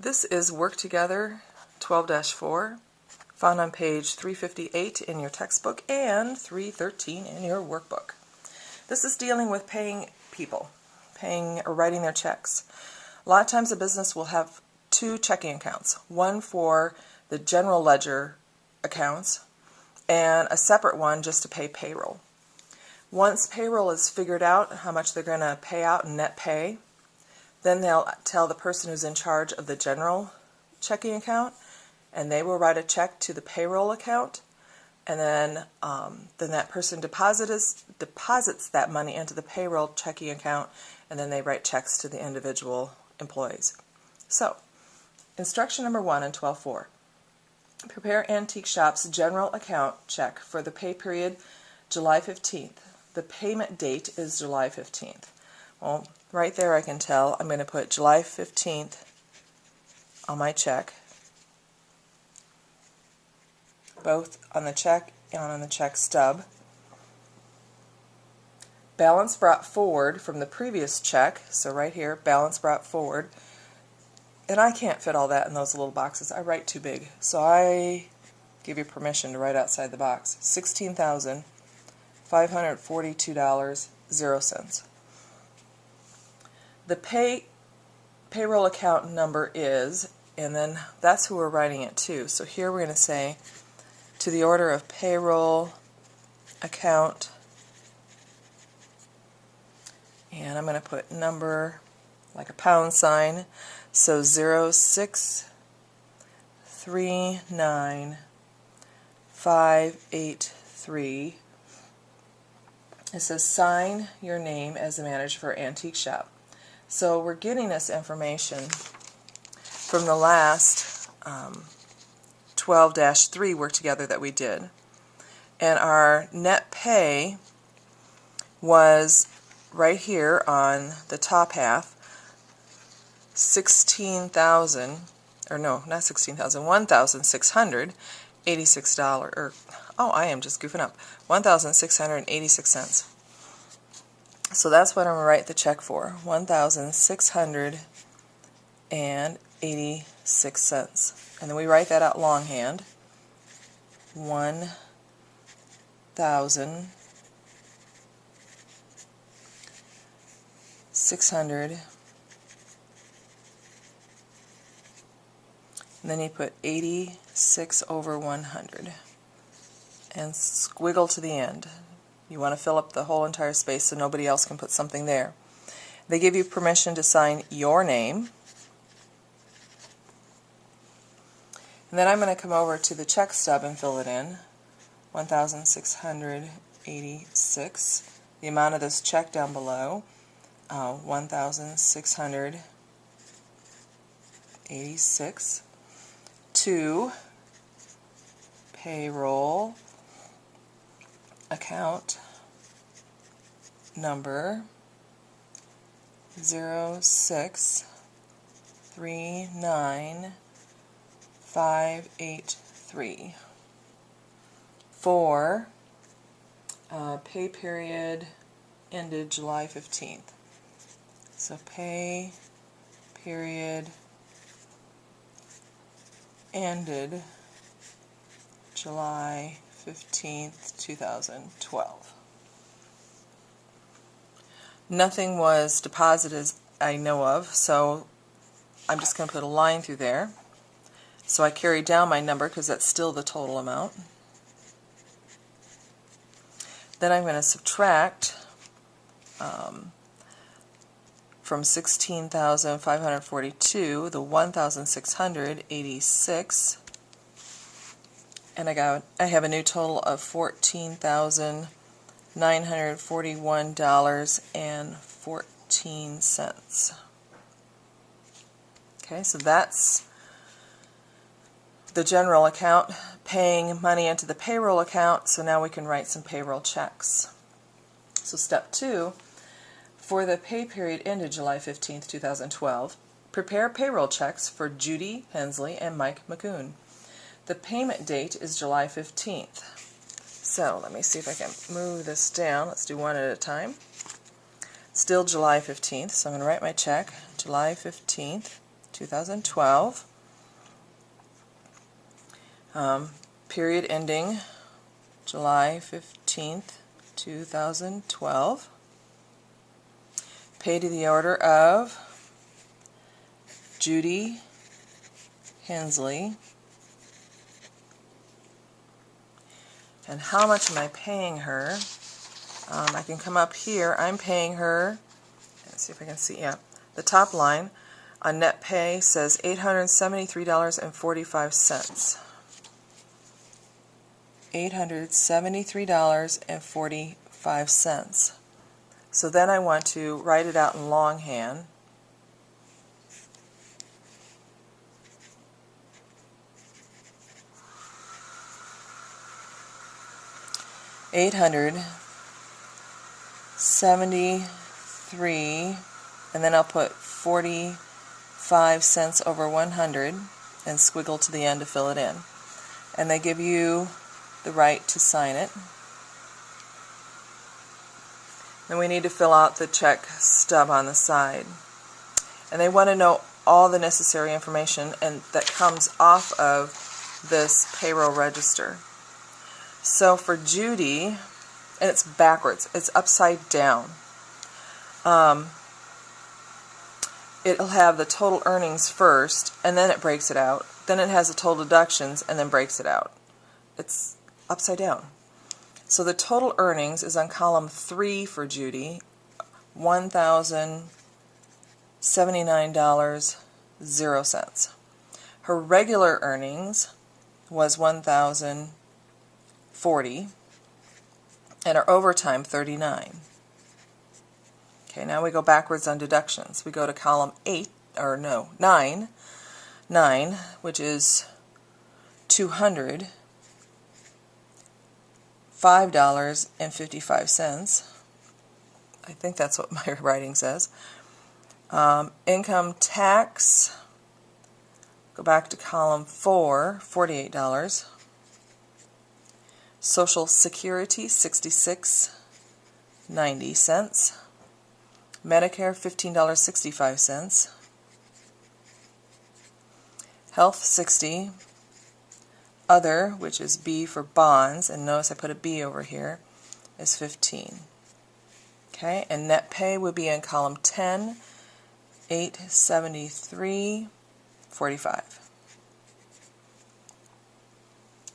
This is Work Together 12-4, found on page 358 in your textbook and 313 in your workbook. This is dealing with paying people, paying or writing their checks. A lot of times a business will have two checking accounts, one for the general ledger accounts and a separate one just to pay payroll. Once payroll is figured out, how much they're going to pay out in net pay, then they'll tell the person who's in charge of the general checking account, and they will write a check to the payroll account, and then that person deposits that money into the payroll checking account, and then they write checks to the individual employees. So, instruction number 1 in 12.4. Prepare Antique Shop's general account check for the pay period July 15th. The payment date is July 15th. Well, right there I can tell I'm going to put July 15th on my check, both on the check and on the check stub. Balance brought forward from the previous check, so right here, balance brought forward. And I can't fit all that in those little boxes. I write too big, so I give you permission to write outside the box. $16,542.00. The payroll account number is, and then that's who we're writing it to. So here we're going to say, to the order of payroll account, and I'm going to put number like a pound sign, so 0639583. It says sign your name as the manager for Antique Shop. So we're getting this information from the last 12-3 work together that we did. And our net pay was right here on the top half, $1,686, or I am just goofing up, $1,686. So that's what I'm going to write the check for, $1,686. And then we write that out longhand, 1,600. And then you put 86 over 100 and squiggle to the end. You want to fill up the whole entire space so nobody else can put something there. They give you permission to sign your name. And then I'm going to come over to the check stub and fill it in. 1,686. The amount of this check down below, 1,686. To payroll account number 0639583 for pay period ended July 15th. So pay period ended July 15th, 2012. Nothing was deposited I know of, so I'm just going to put a line through there. So I carry down my number because that's still the total amount. Then I'm going to subtract from 16,542 the 1,686, and I have a new total of $14,941.14. Okay, so that's the general account paying money into the payroll account, so now we can write some payroll checks. So step 2, for the pay period ended July 15th, 2012, prepare payroll checks for Judy Hensley and Mike McCoon. The payment date is July 15th. So let me see if I can move this down. Let's do one at a time. Still July 15th, so I'm going to write my check, July 15th, 2012. Period ending July 15th, 2012. Paid to the order of Judy Hensley. And how much am I paying her? I can come up here. I'm paying her, let's see if I can see, yeah, the top line on net pay says $873.45. $873.45. So then I want to write it out in longhand. $873, and then I'll put 45 cents over 100 and squiggle to the end to fill it in. And they give you the right to sign it. Then we need to fill out the check stub on the side. And they want to know all the necessary information and that comes off of this payroll register. So for Judy, and it's backwards, it's upside down. It'll have the total earnings first, and then it breaks it out. Then it has the total deductions, and then breaks it out. It's upside down. So the total earnings is on column 3 for Judy, $1,079.00. Her regular earnings was $1,040, and her overtime $39. Okay, now we go backwards on deductions. We go to column 9, which is $205.55. I think that's what my writing says. Income tax, go back to column 4, $48. Social Security, $66.90. Medicare, $15.65. Health, $60. Other, which is B for bonds, and notice I put a B over here, is $15. Okay, and net pay would be in column 10, $873.45.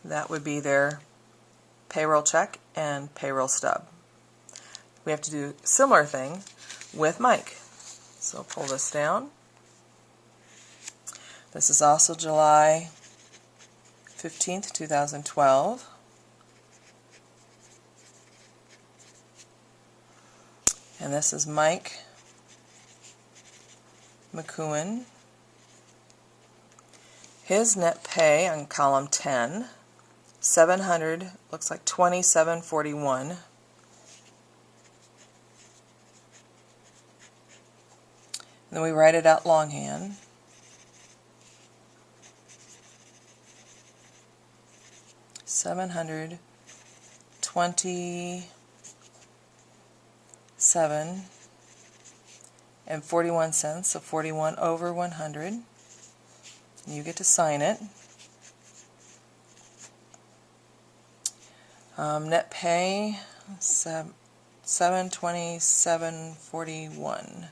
That would be their payroll check and payroll stub. We have to do a similar thing with Mike. So pull this down. This is also July 15th, 2012. And this is Mike McCoon. His net pay on column 10, $700, looks like $27.41. Then we write it out longhand. $727.41, so 41 over 100. You get to sign it. Net pay, $727.41.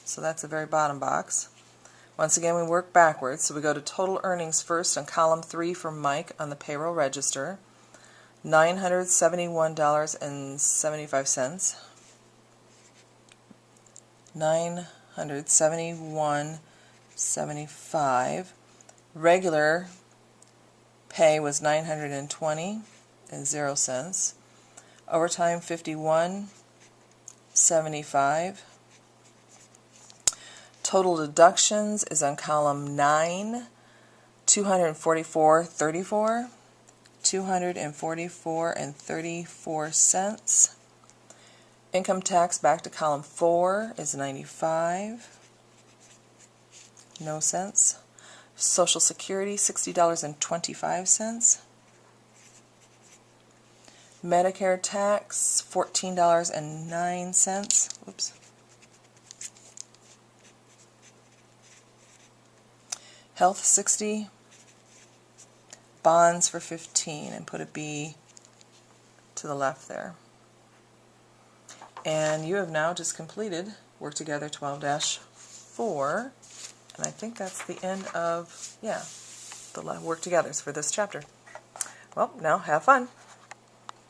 So that's the very bottom box. Once again, we work backwards. So we go to total earnings first on column 3 for Mike on the payroll register, $971.75. $971.75. Regular pay was $920.00. Overtime $51.75. Total deductions is on column 9, $244.34. $244.34. Income tax back to column 4 is $95. No cents. Social Security $60.25. Medicare tax $14.09. Whoops. health 60, bonds for 15, and put a B to the left there. And you have now just completed Work Together 12-4, and I think that's the end of, the Work Togethers for this chapter. Well, now have fun.